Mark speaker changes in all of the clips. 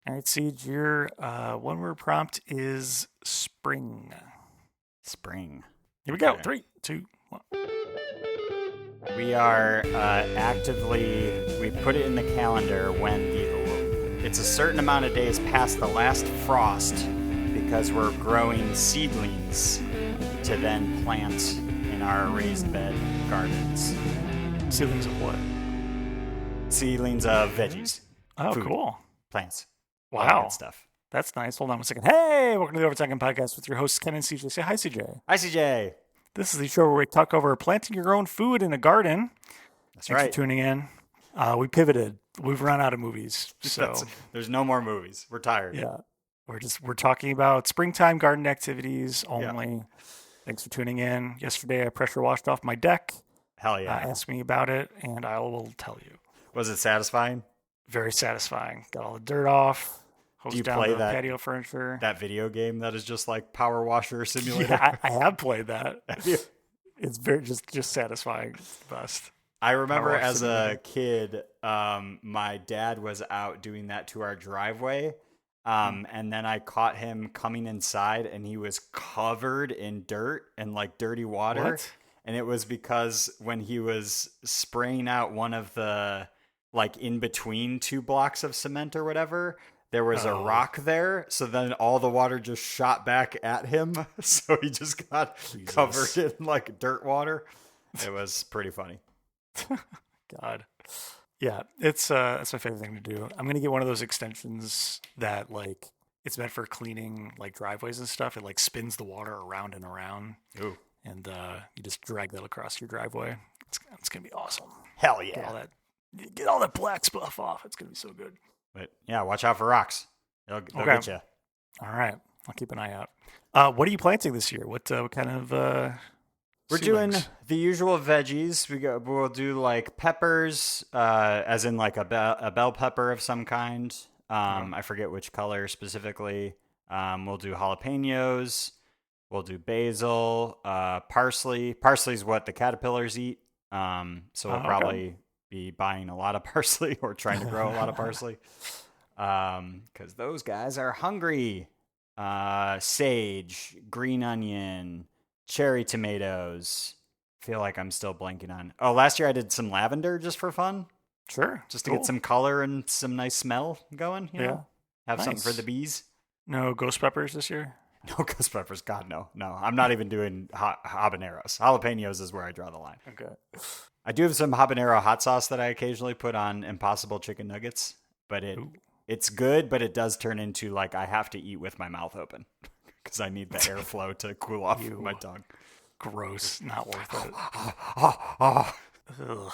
Speaker 1: All right, Siege, your one-word prompt is spring.
Speaker 2: Spring.
Speaker 1: Here we go.
Speaker 2: Okay.
Speaker 1: 3, 2, 1.
Speaker 2: We are we put it in the calendar when it's a certain amount of days past the last frost because we're growing seedlings to then plant in our raised bed gardens.
Speaker 1: Seedlings of what?
Speaker 2: Seedlings of veggies.
Speaker 1: Oh,
Speaker 2: Food.
Speaker 1: cool.
Speaker 2: Plants. All that
Speaker 1: Wow.
Speaker 2: good stuff.
Speaker 1: That's nice. Hold on one second. Hey, welcome to the Overtalking Podcast with your hosts, Ken and CJ. Say hi, CJ.
Speaker 2: Hi, CJ.
Speaker 1: This is the show where we talk over planting your own food in a garden.
Speaker 2: That's
Speaker 1: Thanks
Speaker 2: right.
Speaker 1: for tuning in. We pivoted. We've run out of movies. So
Speaker 2: There's no more movies. We're tired.
Speaker 1: yeah, we're talking about springtime garden activities only. Yeah. Thanks for tuning in. Yesterday, I pressure washed off my deck.
Speaker 2: Hell yeah.
Speaker 1: Ask me about it, and I will tell you.
Speaker 2: Was it satisfying?
Speaker 1: Very satisfying. Got all the dirt off.
Speaker 2: Do you
Speaker 1: down
Speaker 2: play
Speaker 1: the
Speaker 2: that
Speaker 1: patio furniture?
Speaker 2: That video game that is just like Power Washer Simulator?
Speaker 1: Yeah, I have played that.
Speaker 2: Have you?
Speaker 1: It's very just satisfying. It's the best.
Speaker 2: I remember as a kid, my dad was out doing that to our driveway. And then I caught him coming inside and he was covered in dirt and like dirty water.
Speaker 1: What?
Speaker 2: And it was because when he was spraying out one of the like in between two blocks of cement or whatever, there was a rock there. So then all the water just shot back at him. So he just got covered in like dirt water. It was pretty funny.
Speaker 1: God. Yeah, it's my favorite thing to do. I'm gonna get one of those extensions that like it's meant for cleaning like driveways and stuff. It like spins the water around and around.
Speaker 2: Ooh.
Speaker 1: And you just drag that across your driveway. It's gonna be awesome.
Speaker 2: Hell yeah.
Speaker 1: Get all that black stuff off. It's gonna be so good.
Speaker 2: But yeah, watch out for rocks. They'll get you.
Speaker 1: All right, I'll keep an eye out. What are you planting this year? What kind of
Speaker 2: We're
Speaker 1: seedlings?
Speaker 2: doing the usual veggies. We'll do like peppers, as in like a bell pepper of some kind. I forget which color specifically. We'll do jalapenos. We'll do basil, parsley. Parsley is what the caterpillars eat. So we'll probably be buying a lot of parsley or trying to grow a lot of parsley. Because those guys are hungry. Sage, green onion, cherry tomatoes. Feel like I'm still blanking on. Oh, last year I did some lavender just for fun.
Speaker 1: Sure.
Speaker 2: Just to get some color and some nice smell going. You know? Have
Speaker 1: Nice.
Speaker 2: something for the bees.
Speaker 1: No ghost peppers this year?
Speaker 2: No ghost peppers. God, no. No, I'm not even doing habaneros. Jalapenos is where I draw the line.
Speaker 1: Okay.
Speaker 2: I do have some habanero hot sauce that I occasionally put on Impossible chicken nuggets, but it's good, but it does turn into like I have to eat with my mouth open because I need the airflow to cool off my tongue.
Speaker 1: Gross. Not worth it. Ugh.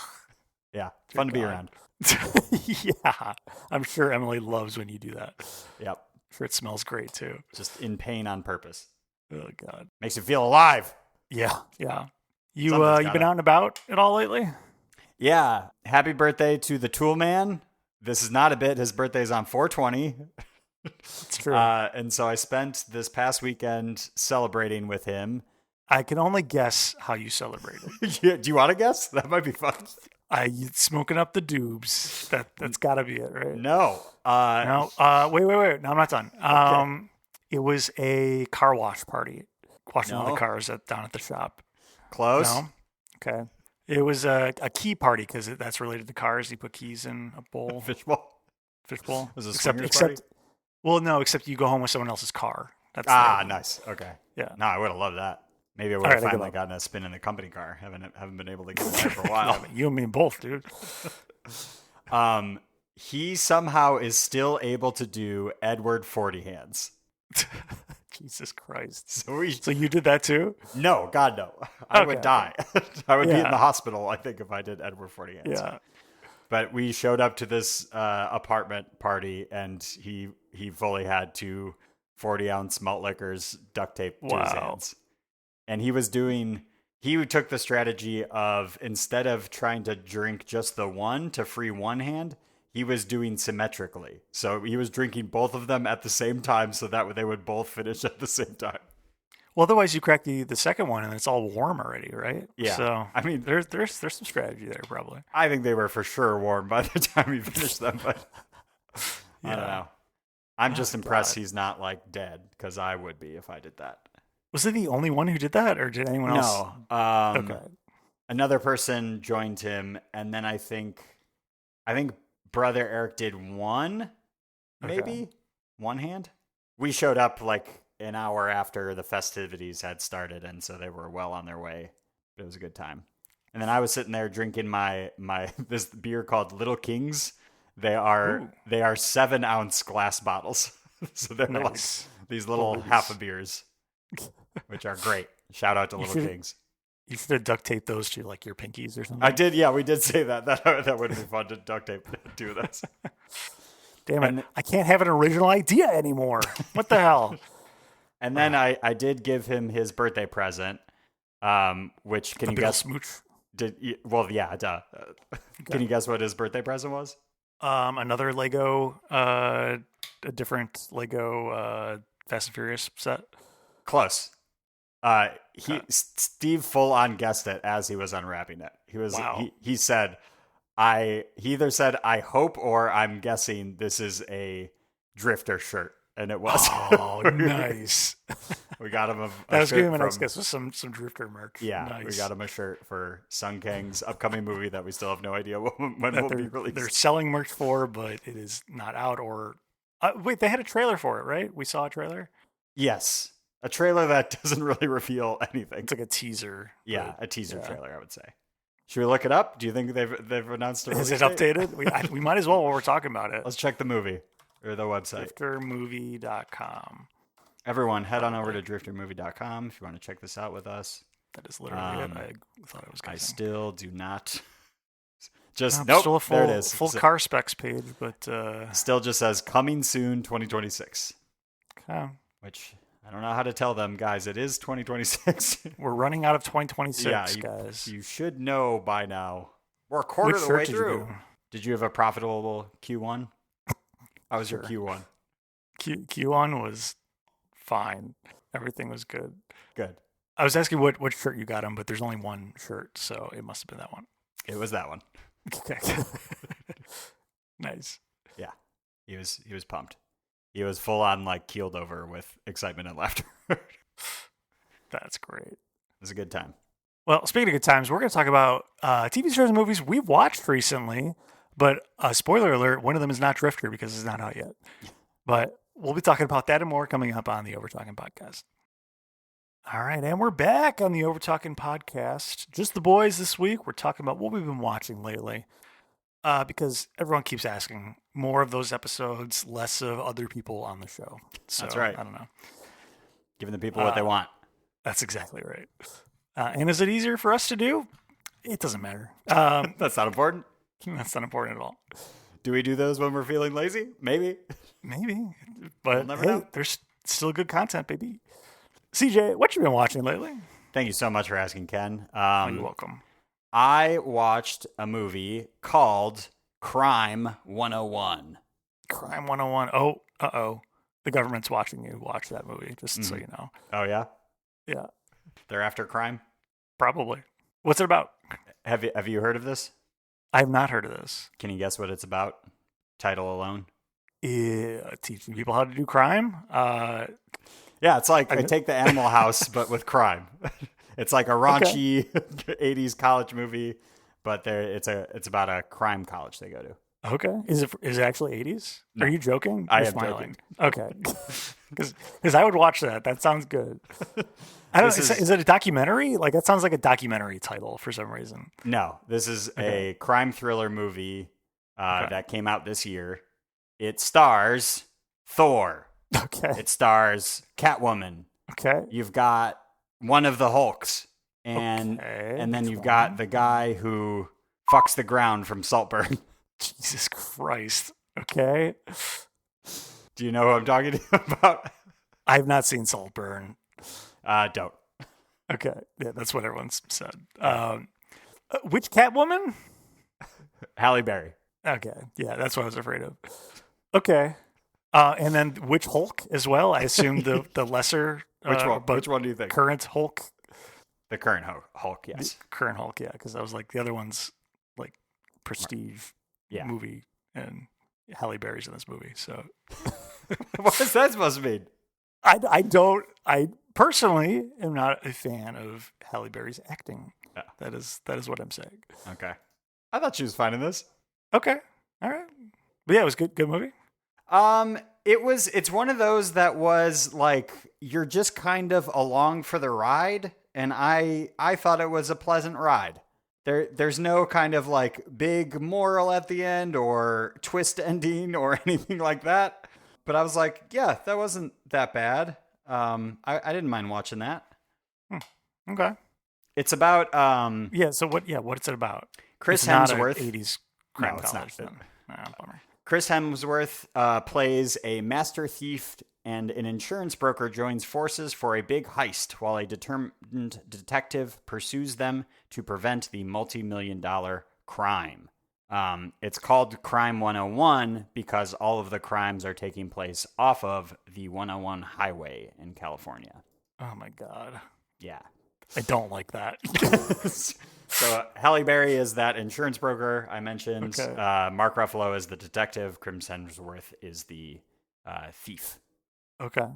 Speaker 2: Yeah, fun to be around.
Speaker 1: Yeah. I'm sure Emily loves when you do that.
Speaker 2: Yep.
Speaker 1: Sure it smells great too.
Speaker 2: Just in pain on purpose.
Speaker 1: Oh God.
Speaker 2: Makes you feel alive.
Speaker 1: Yeah. You been out and about at all lately?
Speaker 2: Yeah. Happy birthday to the Tool Man. This is not a bit. His birthday's on 4/20.
Speaker 1: It's true.
Speaker 2: And so I spent this past weekend celebrating with him.
Speaker 1: I can only guess how you celebrated.
Speaker 2: Yeah, do you want to guess? That might be fun.
Speaker 1: You smoking up the doobs. That's got to be it, right?
Speaker 2: No.
Speaker 1: No. Wait. No, I'm not done.
Speaker 2: Okay.
Speaker 1: It was a car wash party. Washing all
Speaker 2: No.
Speaker 1: the cars down at the shop.
Speaker 2: Close.
Speaker 1: No. Okay. It was a key party because that's related to cars. You put keys in a bowl.
Speaker 2: Fishbowl.
Speaker 1: Fishbowl.
Speaker 2: Was it a swingers party?
Speaker 1: Well, no. Except you go home with someone else's car. That's
Speaker 2: Nice. Okay.
Speaker 1: Yeah.
Speaker 2: No, I would have loved that. Maybe I would have finally gotten a spin in the company car. Haven't been able to get in there for a while.
Speaker 1: You and me both, dude.
Speaker 2: He somehow is still able to do Edward 40 hands.
Speaker 1: Jesus Christ.
Speaker 2: So
Speaker 1: you did that too?
Speaker 2: No, God no. I would die. I would be in the hospital, I think, if I did Edward 40 hands.
Speaker 1: Yeah.
Speaker 2: But we showed up to this apartment party, and he fully had 2 40-ounce malt liquors duct taped to his hands. And he took the strategy of, instead of trying to drink just the one to free one hand, he was doing symmetrically. So he was drinking both of them at the same time so that they would both finish at the same time.
Speaker 1: Well, otherwise you crack the second one and it's all warm already, right?
Speaker 2: Yeah.
Speaker 1: So
Speaker 2: I mean,
Speaker 1: there's some strategy there probably.
Speaker 2: I think they were for sure warm by the time he finished them, but I don't know. I'm just impressed
Speaker 1: God.
Speaker 2: he's not like dead, because I would be if I did that.
Speaker 1: Was he the only one who did that, or did anyone else?
Speaker 2: No.
Speaker 1: Okay.
Speaker 2: Another person joined him, and then I think brother Eric did one, maybe one hand. We showed up like an hour after the festivities had started, and so they were well on their way. But it was a good time. And then I was sitting there drinking my this beer called Little Kings. They are 7-ounce glass bottles, so they're like these little half a beers, which are great. Shout out to Little Kings.
Speaker 1: You should have duct taped those to like your pinkies or something.
Speaker 2: I did, yeah, we did say that. That would be fun to duct tape do this.
Speaker 1: Damn it! I can't have an original idea anymore. What the hell?
Speaker 2: And then I did give him his birthday present, which can you guess?
Speaker 1: Smooch.
Speaker 2: Duh. Can you guess what his birthday present was?
Speaker 1: Another Lego, a different Lego Fast and Furious set.
Speaker 2: Close. Steve full on guessed it as he was unwrapping it. He said, he either said I hope or I'm guessing this is a Drifter shirt, and it was.
Speaker 1: Oh, nice.
Speaker 2: We got him
Speaker 1: that was giving him a nice guess with some Drifter merch.
Speaker 2: Yeah,
Speaker 1: nice.
Speaker 2: We got him a shirt for Sung Kang's upcoming movie that we still have no idea when it will be released.
Speaker 1: They're selling merch for, but it is not out. Or wait, they had a trailer for it, right? We saw a trailer.
Speaker 2: Yes, a trailer that doesn't really reveal anything.
Speaker 1: It's like a teaser.
Speaker 2: Yeah, a teaser trailer, I would say. Should we look it up? Do you think they've announced a release
Speaker 1: date? Is it updated? We might as well while we're talking about it.
Speaker 2: Let's check the movie or the website.
Speaker 1: Driftermovie.com.
Speaker 2: Everyone, head on over to driftermovie.com if you want to check this out with us.
Speaker 1: That is literally it. I thought it was guessing.
Speaker 2: I still do not.
Speaker 1: Still a full,
Speaker 2: there it is.
Speaker 1: Full car specs page, but
Speaker 2: still just says coming soon 2026.
Speaker 1: Okay.
Speaker 2: Which I don't know how to tell them, guys. It is 2026.
Speaker 1: We're running out of 2026, guys.
Speaker 2: You should know by now. We're a quarter of the way through. Did you have a profitable Q1? How was your Q1?
Speaker 1: Q1 was fine. Everything was good.
Speaker 2: Good.
Speaker 1: I was asking what shirt you got him, but there's only one shirt, so it must have been that one.
Speaker 2: It was that one.
Speaker 1: Okay. Nice.
Speaker 2: Yeah. He was pumped. He was full on like keeled over with excitement and laughter.
Speaker 1: That's great. It
Speaker 2: was a good time.
Speaker 1: Well, speaking of good times, we're going to talk about TV shows and movies we've watched recently, but spoiler alert, one of them is not Drifter because it's not out yet. But we'll be talking about that and more coming up on the Overtalking Podcast. All right, and we're back on the Overtalking Podcast. Just the boys this week. We're talking about what we've been watching lately because everyone keeps asking more of those episodes, less of other people on the show. So,
Speaker 2: that's right.
Speaker 1: I don't know.
Speaker 2: Giving the people what they want.
Speaker 1: That's exactly right. And is it easier for us to do? It doesn't matter.
Speaker 2: That's not important.
Speaker 1: That's not important at all.
Speaker 2: Do we do those when we're feeling lazy? Maybe.
Speaker 1: But
Speaker 2: we'll never know.
Speaker 1: There's still good content, baby. CJ, what you been watching lately?
Speaker 2: Thank you so much for asking, Ken.
Speaker 1: You're welcome.
Speaker 2: I watched a movie called Crime 101.
Speaker 1: Crime 101. Oh, uh-oh. The government's watching you watch that movie, just so you know.
Speaker 2: Oh, yeah?
Speaker 1: Yeah.
Speaker 2: They're after crime?
Speaker 1: Probably. What's it about?
Speaker 2: Have you heard of this?
Speaker 1: I have not heard of this.
Speaker 2: Can you guess what it's about? Title alone?
Speaker 1: Yeah, teaching people how to do crime?
Speaker 2: Yeah, it's like I take the Animal House, but with crime. It's like a raunchy 80s college movie, but it's about a crime college they go to.
Speaker 1: Okay. Is it actually 80s? No. Are you joking?
Speaker 2: I am smiling.
Speaker 1: Joking. Okay. Because I would watch that. That sounds good. Is it a documentary? Like, that sounds like a documentary title for some reason.
Speaker 2: No, this is a crime thriller movie that came out this year. It stars Thor.
Speaker 1: Okay.
Speaker 2: It stars Catwoman.
Speaker 1: Okay.
Speaker 2: You've got one of the Hulks. And then you've got the guy who fucks the ground from Saltburn.
Speaker 1: Jesus Christ. Okay.
Speaker 2: Do you know who I'm talking about?
Speaker 1: I have not seen Saltburn.
Speaker 2: Don't.
Speaker 1: Okay. Yeah, that's what everyone's said. Which Catwoman?
Speaker 2: Halle Berry.
Speaker 1: Okay. Yeah, that's what I was afraid of. Okay. And then which Hulk as well? I assume the lesser.
Speaker 2: Which one? Which one do you think?
Speaker 1: Current Hulk?
Speaker 2: The current Hulk, yes.
Speaker 1: The current Hulk, yeah. Because I was like, the other one's like prestige movie. And Halle Berry's in this movie. So
Speaker 2: What is that supposed to mean?
Speaker 1: I personally am not a fan of Halle Berry's acting.
Speaker 2: Yeah.
Speaker 1: That is what I'm saying.
Speaker 2: Okay. I thought she was fine in this.
Speaker 1: Okay. All right. But yeah, it was good movie.
Speaker 2: It's one of those that was like you're just kind of along for the ride, and I thought it was a pleasant ride. There's no kind of like big moral at the end or twist ending or anything like that. But I was like, yeah, that wasn't that bad. I didn't mind watching that.
Speaker 1: Okay.
Speaker 2: It's about
Speaker 1: Yeah, so what's it about?
Speaker 2: Chris
Speaker 1: It's not
Speaker 2: Hemsworth.
Speaker 1: a 80s crime
Speaker 2: No, it's
Speaker 1: college
Speaker 2: not.
Speaker 1: then. Bummer.
Speaker 2: Chris Hemsworth plays a master thief, and an insurance broker joins forces for a big heist while a determined detective pursues them to prevent the multi-million-dollar crime. It's called Crime 101 because all of the crimes are taking place off of the 101 highway in California.
Speaker 1: Oh my god.
Speaker 2: Yeah.
Speaker 1: I don't like that.
Speaker 2: So Halle Berry is that insurance broker I mentioned.
Speaker 1: Okay.
Speaker 2: Mark Ruffalo is the detective. Chris Hemsworth is the thief.
Speaker 1: Okay.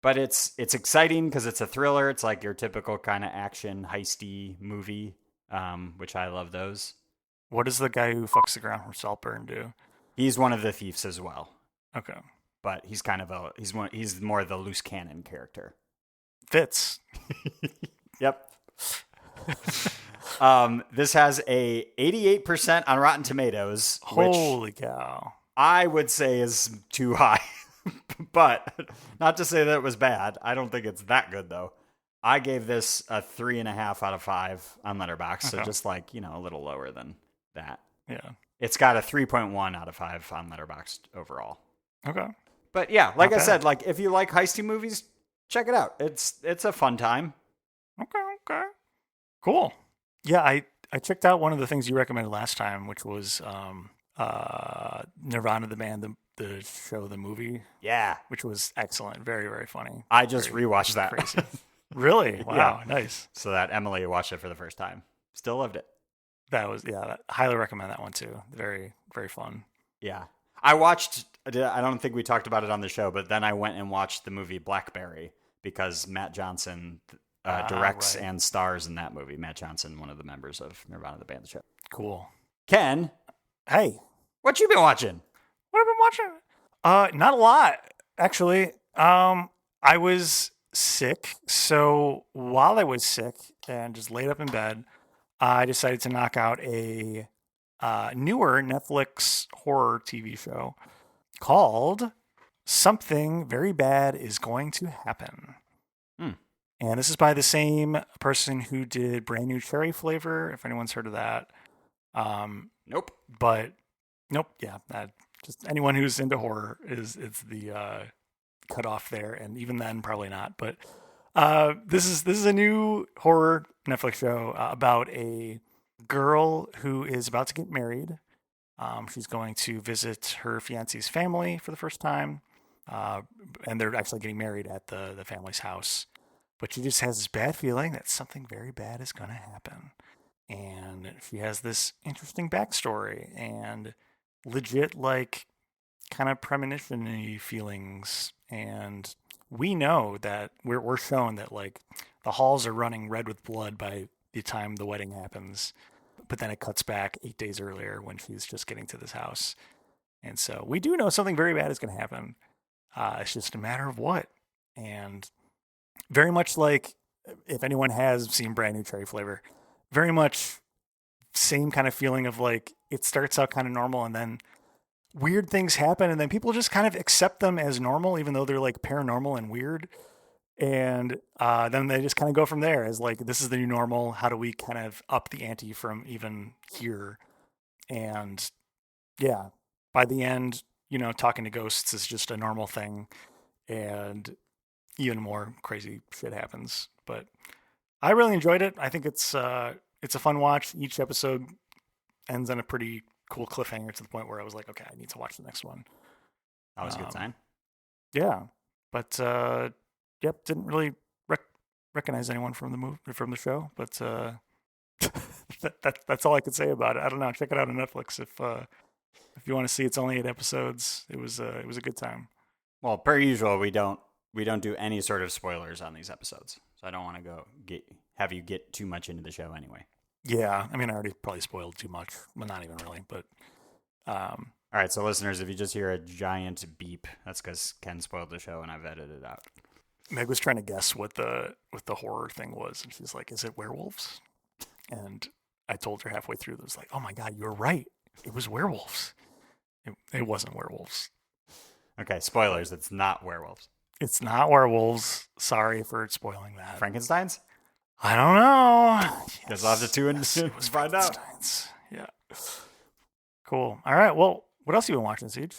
Speaker 2: But it's exciting because it's a thriller. It's like your typical kind of action heisty movie, which I love those.
Speaker 1: What does the guy who fucks the ground from Saltburn do?
Speaker 2: He's one of the thieves as well,
Speaker 1: Okay.
Speaker 2: but he's kind of he's more the loose cannon character.
Speaker 1: Fits.
Speaker 2: Yep. This has a 88% on Rotten Tomatoes, which
Speaker 1: Holy cow.
Speaker 2: I would say is too high. But not to say that it was bad. I don't think it's that good though. I gave this a 3.5 out of 5 on Letterboxd, so just like, a little lower than that.
Speaker 1: Yeah.
Speaker 2: It's got a 3.1 out of 5 on Letterboxd overall.
Speaker 1: Okay.
Speaker 2: But yeah, like
Speaker 1: Not
Speaker 2: I
Speaker 1: bad.
Speaker 2: said, like if you like heisty movies, check it out. It's a fun time.
Speaker 1: Okay. Cool. Yeah, I checked out one of the things you recommended last time, which was Nirvana the band, the show, the movie,
Speaker 2: Yeah.
Speaker 1: which was excellent. Very, very funny.
Speaker 2: I just rewatched that.
Speaker 1: Crazy. Really? Wow.
Speaker 2: Yeah.
Speaker 1: Nice.
Speaker 2: So that Emily watched it for the first time. Still loved it.
Speaker 1: Highly recommend that one too. Very, very fun.
Speaker 2: Yeah. I don't think we talked about it on the show, but then I went and watched the movie Blackberry because Matt Johnson directs
Speaker 1: right.
Speaker 2: and stars in that movie. Matt Johnson, one of the members of Nirvana the band, the show.
Speaker 1: Cool.
Speaker 2: Ken,
Speaker 1: Hey,
Speaker 2: what you been watching?
Speaker 1: what have I been watching? Not a lot, actually. I was sick, so while I was sick and just laid up in bed, I decided to knock out a newer Netflix horror TV show called Something Very Bad Is Going to Happen. And this is by the same person who did Brand New Cherry Flavor, if anyone's heard of that.
Speaker 2: Nope.
Speaker 1: But nope, yeah, just anyone who's into horror it's the cutoff there, and even then, probably not. But this is a new horror Netflix show about a girl who is about to get married. She's going to visit her fiance's family for the first time, and they're actually getting married at the family's house. But she just has this bad feeling that something very bad is going to happen. And she has this interesting backstory and legit, like, kind of premonition-y feelings. And we know that we're shown that, like, the halls are running red with blood by the time the wedding happens. But then it cuts back 8 days earlier when she's just getting to this house. And so we do know something very bad is going to happen. It's just a matter of what. And very much like, if anyone has seen Brand New Cherry Flavor, very much same kind of feeling of like, it starts out kind of normal and then weird things happen and then people just kind of accept them as normal, even though they're like paranormal and weird. And then they just kind of go from there as like, this is the new normal. How do we kind of up the ante from even here? And yeah, by the end, talking to ghosts is just a normal thing. And even more crazy shit happens. But I really enjoyed it. I think it's a fun watch. Each episode ends on a pretty cool cliffhanger to the point where I was like, okay, I need to watch the next one.
Speaker 2: That was a good sign.
Speaker 1: Yeah, but didn't really recognize anyone from the show. But that's all I could say about it. I don't know. Check it out on Netflix if you want to see. It's only 8 episodes. It was a good time.
Speaker 2: Well, per usual, we don't do any sort of spoilers on these episodes, so I don't want to have you get too much into the show anyway.
Speaker 1: Yeah, I mean, I already probably spoiled too much. Well, not even really, but
Speaker 2: All right, so listeners, if you just hear a giant beep, that's because Ken spoiled the show and I've edited it out.
Speaker 1: Meg was trying to guess what the horror thing was, and she's like, "Is it werewolves?" And I told her halfway through, it was like, "Oh my god, you're right. It was werewolves. It wasn't werewolves.
Speaker 2: Okay, spoilers. It's not werewolves.
Speaker 1: It's not werewolves. Sorry for spoiling that.
Speaker 2: Frankenstein's?
Speaker 1: I don't know.
Speaker 2: Guess I'll have to tune in
Speaker 1: it was
Speaker 2: to find out.
Speaker 1: Frankenstein's. Yeah. Cool. All right. Well, what else have you been watching, Siege?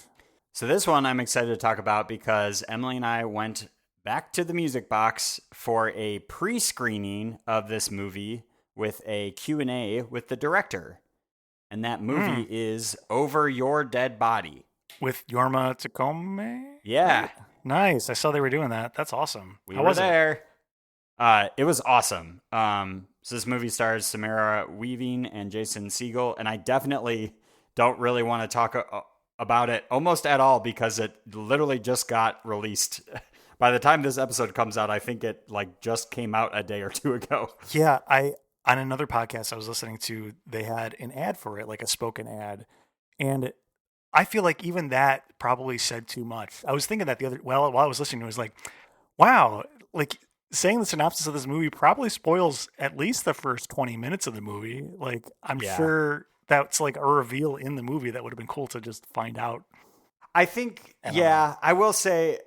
Speaker 2: So this one I'm excited to talk about because Emily and I went back to the Music Box for a pre-screening of this movie with a Q&A with the director. And that movie is Over Your Dead Body.
Speaker 1: With Yorma Tacome?
Speaker 2: Yeah.
Speaker 1: Nice. I saw they were doing that. That's awesome.
Speaker 2: We were there. It was awesome. So this movie stars Samara Weaving and Jason Segel, and I definitely don't really want to talk about it almost at all because it literally just got released. By the time this episode comes out, I think it just came out a day or two ago.
Speaker 1: Yeah, on another podcast I was listening to, they had an ad for it, like a spoken ad, and I feel like even that probably said too much. I was thinking that while I was listening to it, I was like, wow, like saying the synopsis of this movie probably spoils at least the first 20 minutes of the movie. Like, I'm sure that's like a reveal in the movie that would have been cool to just find out.
Speaker 2: I think, I will say,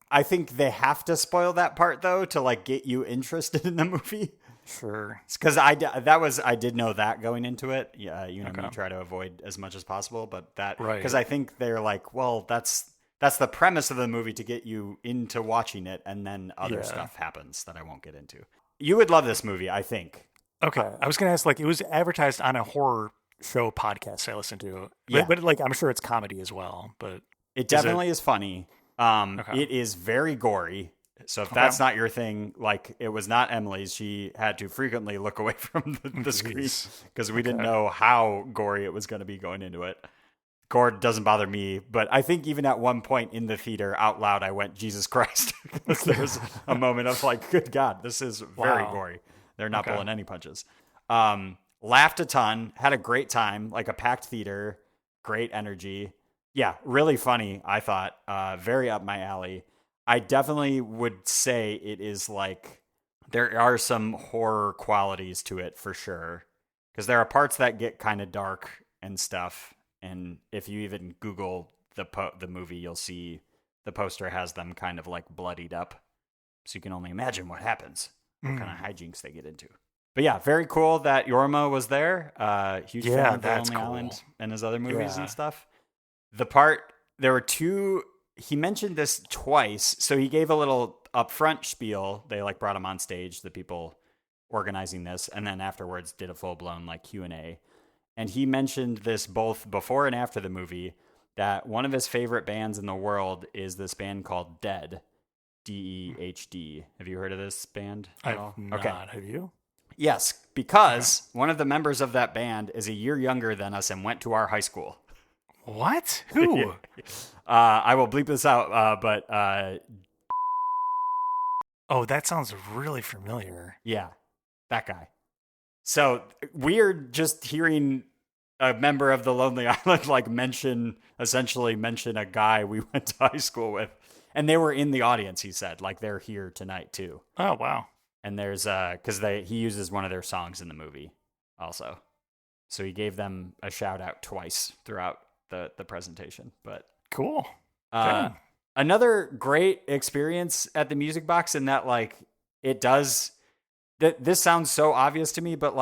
Speaker 2: I think they have to spoil that part though to get you interested in the movie.
Speaker 1: Sure.
Speaker 2: Because I did know that going into it. Yeah, me try to avoid as much as possible, but that because I think they're like, well, that's the premise of the movie to get you into watching it, and then other stuff happens that I won't get into. You would love this movie, I think.
Speaker 1: Okay, I was gonna ask, it was advertised on a horror show podcast I listened to,
Speaker 2: yeah.
Speaker 1: but I'm sure it's comedy as well. But
Speaker 2: it definitely is funny. It is very gory. So if that's not your thing, it was not Emily's. She had to frequently look away from the screen because we didn't know how gory it was going to be going into it. Gore doesn't bother me, but I think even at one point in the theater out loud, I went, Jesus Christ. There was a moment of good God, this is very gory. They're not pulling any punches. Laughed a ton, had a great time, a packed theater, great energy. Yeah, really funny, I thought. Very up my alley. I definitely would say it is there are some horror qualities to it for sure. Because there are parts that get kind of dark and stuff. And if you even Google the movie, you'll see the poster has them kind of bloodied up. So you can only imagine what happens, what kind of hijinks they get into. But yeah, very cool that Yorma was there. Huge fan of The Lonely Island and his other movies and stuff. There were two... He mentioned this twice, so he gave a little upfront spiel. They brought him on stage, the people organizing this, and then afterwards did a full-blown Q&A. And he mentioned this both before and after the movie, that one of his favorite bands in the world is this band called Dead, D-E-H-D. Have you heard of this band at all?
Speaker 1: Not. Okay. Have you?
Speaker 2: Yes, because one of the members of that band is a year younger than us and went to our high school.
Speaker 1: What? Who?
Speaker 2: I will bleep this out, but...
Speaker 1: Oh, that sounds really familiar.
Speaker 2: Yeah, that guy. So, weird just hearing a member of the Lonely Island, essentially mention a guy we went to high school with. And they were in the audience, he said. They're here tonight, too.
Speaker 1: Oh, wow.
Speaker 2: And there's... Because he uses one of their songs in the movie, also. So he gave them a shout-out twice throughout the presentation, but
Speaker 1: cool.
Speaker 2: Another great experience at the Music Box in that it does this sounds so obvious to me, but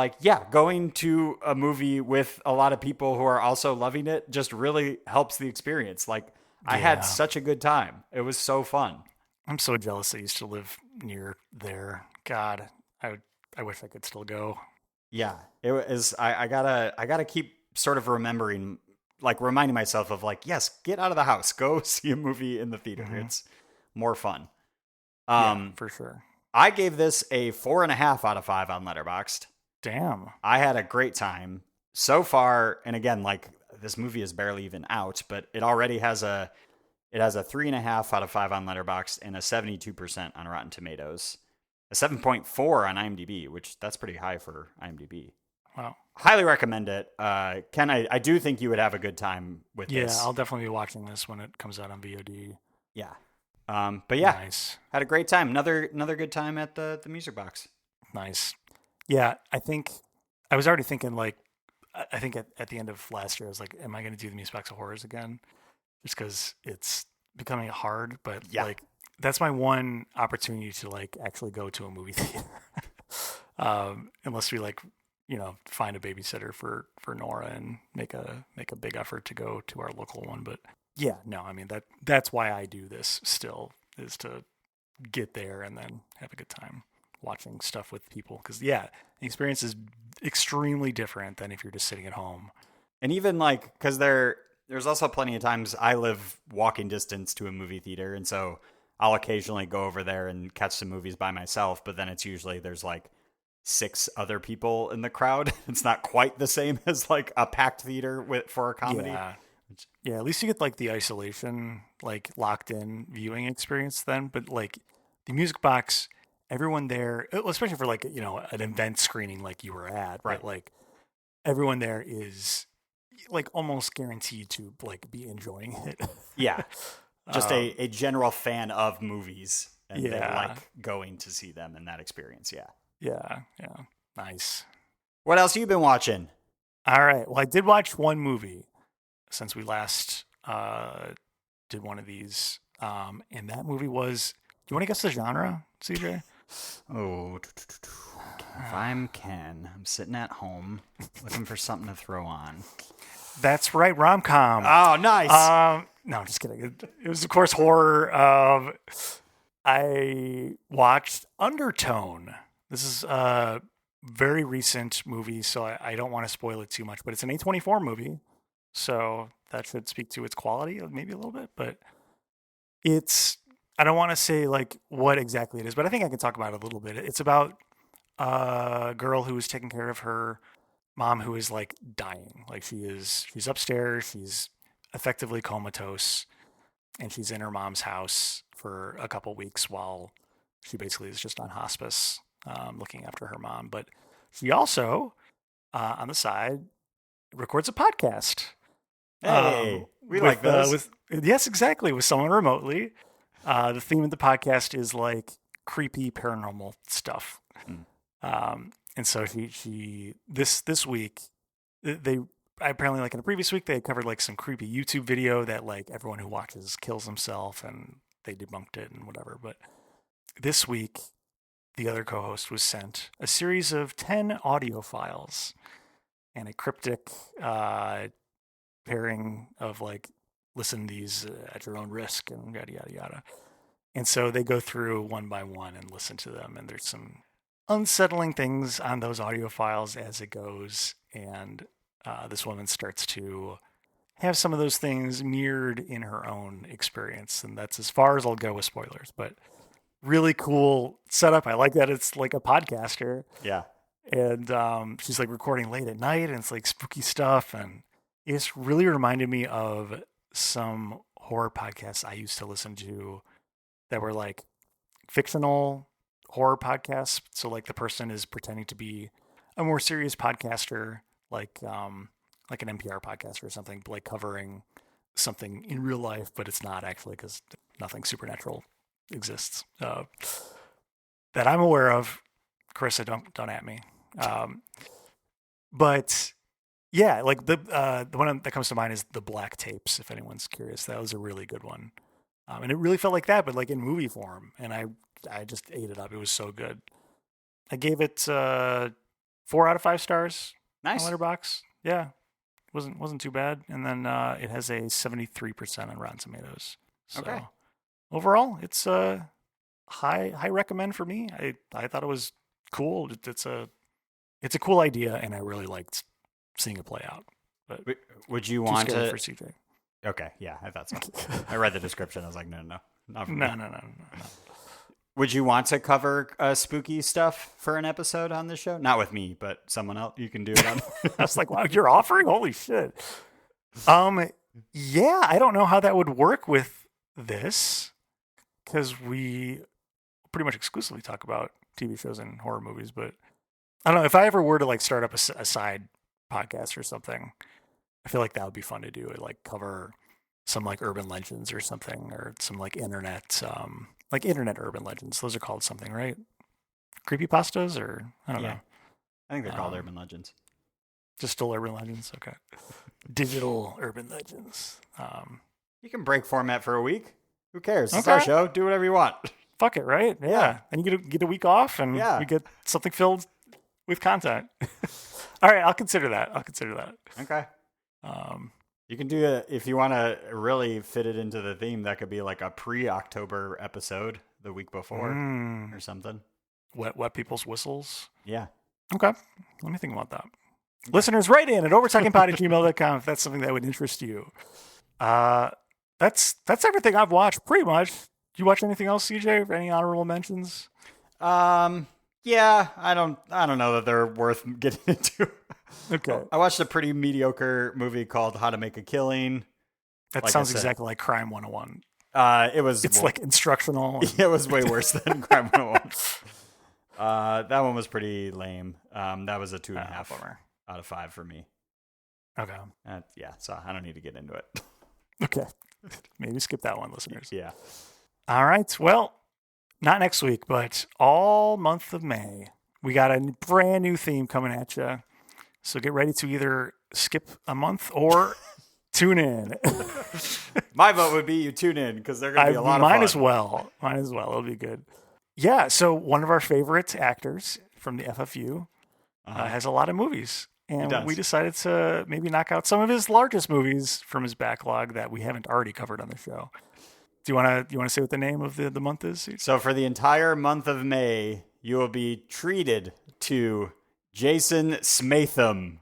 Speaker 2: going to a movie with a lot of people who are also loving it just really helps the experience. I had such a good time. It was so fun.
Speaker 1: I'm so jealous I used to live near there. God, I wish I could still go.
Speaker 2: Yeah, it was. I gotta keep sort of remembering. Reminding myself of yes, get out of the house, go see a movie in the theater. Mm-hmm. It's more fun.
Speaker 1: For sure.
Speaker 2: I gave this a 4.5 out of 5 on Letterboxd.
Speaker 1: Damn.
Speaker 2: I had a great time so far. And again, this movie is barely even out, but it already has It has a 3.5 out of 5 on Letterboxd and a 72% on Rotten Tomatoes. A 7.4 on IMDb, which that's pretty high for IMDb.
Speaker 1: Wow.
Speaker 2: Highly recommend it. Ken, I do think you would have a good time with this.
Speaker 1: Yeah, I'll definitely be watching this when it comes out on VOD.
Speaker 2: Yeah. But yeah,
Speaker 1: Nice.
Speaker 2: had a great time. Another good time at the Music Box.
Speaker 1: Nice. Yeah, I think I was already thinking like, I think at the end of last year, I was like, am I going to do the Music Box of Horrors again? Just because it's becoming hard. But like, that's my one opportunity to like actually go to a movie theater. Unless we like, find a babysitter for Nora and make a big effort to go to our local one. But yeah, no, I mean that's why I do this still, is to get there and then have a good time watching stuff with people. Because yeah, the experience is extremely different than if you're just sitting at home.
Speaker 2: And even like, because there's also plenty of times I live walking distance to a movie theater, and so I'll occasionally go over there and catch some movies by myself, but then it's usually there's like 6 other people in the crowd. It's not quite the same as like a packed theater for a comedy.
Speaker 1: Yeah, at least you get like the isolation, like locked in viewing experience then. But like the Music Box, everyone there, especially for like, an event screening like you were at,
Speaker 2: right?
Speaker 1: But like everyone there is like almost guaranteed to like be enjoying it.
Speaker 2: Yeah. Just a general fan of movies, and they
Speaker 1: Yeah.
Speaker 2: like going to see them in that experience. Yeah.
Speaker 1: Yeah. Nice.
Speaker 2: What else you been watching?
Speaker 1: All right. Well, I did watch one movie since we last did one of these. And that movie was, do you want to guess the genre, CJ?
Speaker 2: Oh, if I'm Ken, I'm sitting at home looking for something to throw on.
Speaker 1: That's right, rom-com.
Speaker 2: Oh, nice.
Speaker 1: No, I'm just kidding. It was, of course, horror. I watched Undertone. This is a very recent movie, so I don't want to spoil it too much, but it's an A24 movie, so that should speak to its quality maybe a little bit, but I don't want to say like what exactly it is, but I think I can talk about it a little bit. It's about a girl who is taking care of her mom who is like dying. Like she's upstairs, she's effectively comatose, and she's in her mom's house for a couple weeks while she basically is just on hospice, looking after her mom. But she also, on the side, records a podcast.
Speaker 2: Hey, we like those.
Speaker 1: Yes, exactly. With someone remotely. The theme of the podcast is like creepy paranormal stuff. And so she this week, they apparently, like in the previous week, they had covered like some creepy YouTube video that like everyone who watches kills himself, and they debunked it and whatever. But this week, the other co-host was sent a series of 10 audio files and a cryptic pairing of like, listen to these at your own risk and yada, yada, yada. And so they go through one by one and listen to them. And there's some unsettling things on those audio files as it goes. And this woman starts to have some of those things mirrored in her own experience. And that's as far as I'll go with spoilers. But really cool setup. I like that it's like a podcaster.
Speaker 2: Yeah.
Speaker 1: And she's like recording late at night, and it's like spooky stuff. And it's really reminded me of some horror podcasts I used to listen to that were like fictional horror podcasts. So like the person is pretending to be a more serious podcaster, like an NPR podcast or something, like covering something in real life, but it's not actually, because nothing supernatural exists that I'm aware of. Carissa, don't at me. But yeah, like the one that comes to mind is the Black Tapes. If anyone's curious, that was a really good one, and it really felt like that, but like in movie form. And I just ate it up. It was so good. I gave it 4 out of 5 stars.
Speaker 2: Nice.
Speaker 1: On Letterboxd. Yeah, wasn't too bad. And then it has a 73% on Rotten Tomatoes. So
Speaker 2: okay.
Speaker 1: Overall, it's a high recommend for me. I thought it was cool. It's a cool idea, and I really liked seeing it play out. But
Speaker 2: would you want to
Speaker 1: for CJ?
Speaker 2: Okay, yeah, I thought so. I read the description. I was like, no.
Speaker 1: No.
Speaker 2: Would you want to cover spooky stuff for an episode on this show? Not with me, but someone else. You can do it on.
Speaker 1: I was like, wow, you're offering? Holy shit. Yeah, I don't know how that would work with this because we pretty much exclusively talk about TV shows and horror movies. But I don't know if I ever were to like start up a side podcast or something. I feel like that would be fun to do. It like cover some like urban legends or something, or some like internet urban legends. Those are called something, right? Creepypastas, or I don't know.
Speaker 2: I think they're called urban legends.
Speaker 1: Just still urban legends, okay. Digital urban legends.
Speaker 2: You can break format for a week. Who cares? It's our show. Do whatever you want.
Speaker 1: Fuck it, right? Yeah. And you get a week off, and we get something filled with content. All right, I'll consider that.
Speaker 2: Okay. You can do it if you want to really fit it into the theme. That could be like a pre-October episode the week before or something.
Speaker 1: Wet people's whistles.
Speaker 2: Yeah.
Speaker 1: Okay. Let me think about that. Okay. Listeners, write in at overtalkingpod@gmail.com if that's something that would interest you. That's everything I've watched, pretty much. Did you watch anything else, CJ? Any honorable mentions?
Speaker 2: Yeah, I don't know that they're worth getting into.
Speaker 1: Okay.
Speaker 2: I watched a pretty mediocre movie called How to Make a Killing.
Speaker 1: That sounds exactly like Crime 101. It's like instructional.
Speaker 2: It was way worse than Crime 101. That one was pretty lame. That was a 2.5 out of 5 for me.
Speaker 1: Okay.
Speaker 2: So I don't need to get into it.
Speaker 1: Okay. Maybe skip that one, listeners.
Speaker 2: Yeah.
Speaker 1: All right. Well, not next week, but all month of May, we got a brand new theme coming at you. So get ready to either skip a month or tune in.
Speaker 2: My vote would be you tune in because they're going to be a lot of fun.
Speaker 1: Mine as well. It'll be good. Yeah. So one of our favorite actors from the FFU has a lot of movies. And we decided to maybe knock out some of his largest movies from his backlog that we haven't already covered on the show. Do you want to say what the name of the month is?
Speaker 2: So for the entire month of May, you will be treated to Jason Statham,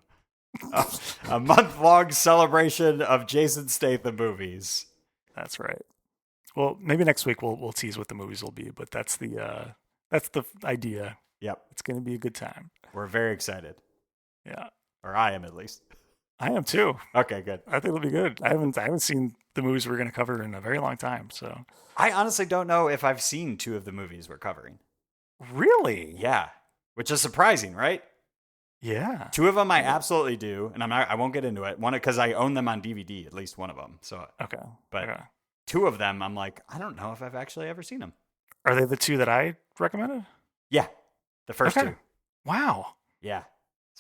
Speaker 2: a month-long celebration of Jason Statham movies.
Speaker 1: That's right. Well, maybe next week we'll tease what the movies will be, but that's the idea.
Speaker 2: Yep,
Speaker 1: it's going to be a good time.
Speaker 2: We're very excited.
Speaker 1: Yeah,
Speaker 2: or I am at least.
Speaker 1: I am too.
Speaker 2: Okay, good.
Speaker 1: I think it'll be good. I haven't seen the movies we're going to cover in a very long time, so
Speaker 2: I honestly don't know if I've seen 2 of the movies we're covering.
Speaker 1: Really?
Speaker 2: Yeah, which is surprising, right?
Speaker 1: Yeah.
Speaker 2: 2 of them I absolutely do, and I won't get into it. One because I own them on DVD, at least one of them. So
Speaker 1: okay,
Speaker 2: but 2 of them I'm like, I don't know if I've actually ever seen them.
Speaker 1: Are they the 2 that I recommended?
Speaker 2: Yeah, the first 2.
Speaker 1: Wow.
Speaker 2: Yeah.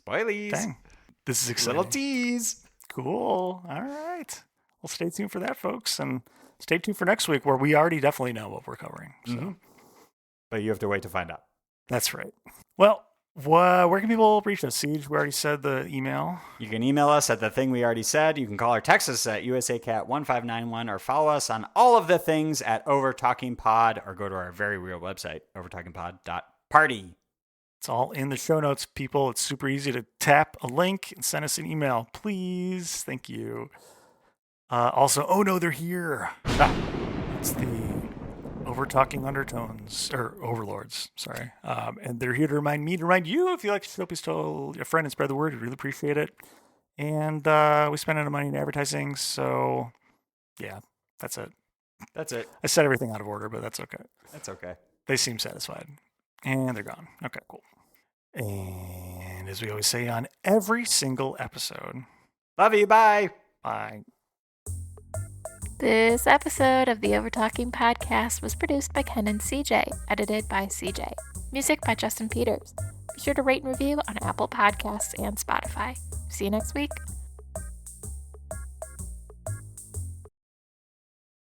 Speaker 2: Spoilies.
Speaker 1: Dang. This is exciting.
Speaker 2: Little tease.
Speaker 1: Cool. All right. Well, stay tuned for that, folks, and stay tuned for next week where we already definitely know what we're covering. So.
Speaker 2: Mm-hmm. But you have to wait to find out.
Speaker 1: That's right. Well, where can people reach us, Siege? We already said the email.
Speaker 2: You can email us at the thing we already said. You can call or text us at USACat1591 or follow us on all of the things at Overtalking Pod or go to our very real website, overtalkingpod.party.
Speaker 1: It's all in the show notes, people. It's super easy to tap a link and send us an email, please. Thank you. Also, oh no, they're here. It's the Overtalking Undertones, or Overlords, sorry. And they're here to remind me to remind you, if you like to show, please tell a friend and spread the word. We'd really appreciate it. And we spend a lot of money in advertising, so yeah, that's it.
Speaker 2: That's it.
Speaker 1: I said everything out of order, but that's okay.
Speaker 2: That's okay.
Speaker 1: They seem satisfied. And they're gone. Okay, cool. And as we always say on every single episode,
Speaker 2: love you. Bye.
Speaker 1: Bye.
Speaker 3: This episode of the Overtalking Podcast was produced by Ken and CJ, edited by CJ. Music by Justin Peters. Be sure to rate and review on Apple Podcasts and Spotify. See you next week.